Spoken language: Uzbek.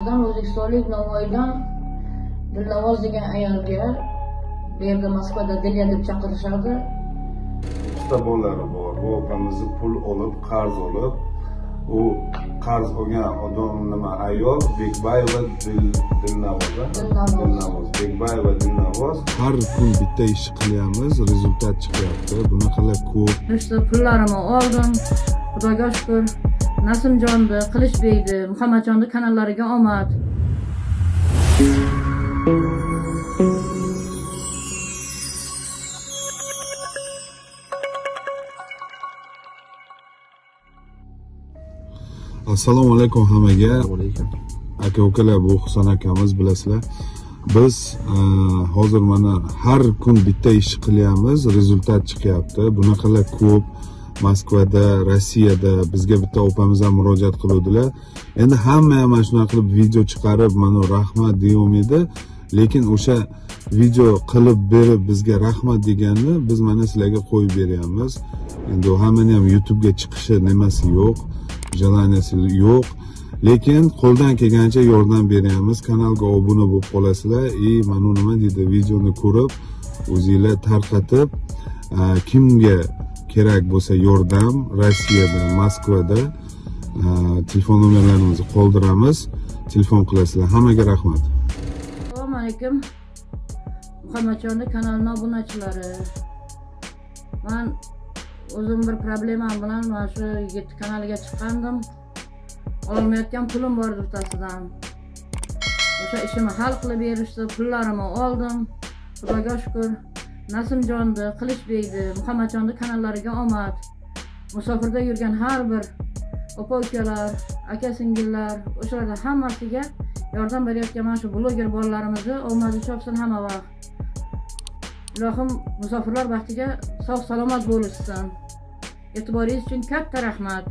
O'zbekiston, o'zbekistonlik Navoiydan Dilnavoz degan ayolga bu yerda Moskvada Dilya deb chaqirishadi. Uchta bolalari bor. Bu opamizni pul olib, qarz olib, u qarz olgan odam nima ayol Bekbayeva Dilnavoz. Bekbayeva Dilnavoz. Har kun bitta ish qilyapmiz, rezultat chiqyapti. Bunaqalar ko'p. İşte pullarimni oldim. Xudoga shukr. Nasimjonni, Qilichbekni, Muhammadjonni kanallariga omad. Assalomu alaykum hammaga. Aka-ukalar, bu Husan akamiz, bilasizlar. Biz hozir mana har kun bitta ish qilyapmiz, rezultat chiqyapti. Bunaqalar ko'p. Moskvada, Rossiyada bizga bitta opamiz ham murojaat qiluvdilar. Endi hamma ham mana shunaqa qilib video chiqarib, mana rahmat deyolmaydi, lekin o'sha video qilib berib bizga rahmat deganni biz mana sizlarga qo'yib beryapmiz. Endi hammani ham YouTube ga chiqishi nimasi yo'q, jalaniyasi yo'q, lekin qo'ldan kelgancha yordam beryapmiz. Kanalga obuna bo'lib qolasizlar, mana nima deydi, videoni ko'rib o'zingizlar tarqatib, kimga kerak bo'lsa yordam, Rossiyada, Moskvada telefon nomerlarimizni qoldiramiz, telefon qilasizlar. Hammaga rahmat. Assalomu alaykum. Muhammadjonni kanalining obunachilari. Men o'zim bir problemam bilan mana shu yigit kanaliga chiqqandim. Olmayotgan pulim bor o'rtasidan. O'sha ishimni hal qilib berishdi, pullarimni oldim. Xudoga shukr. Nasimjonni, Qilichbekni, Muhammadjonni kanallariga omad. Musofirda yurgan har bir opa-ukalar, aka-singillar, o'shalarda hammasiga yordam berayotgan mana shu bloger bolalarimizni omadi chopsin hamma vaqt. Ilohim musofirlar vaqtiga sog' salomat bo'lishsin. E'tiboringiz uchun katta rahmat.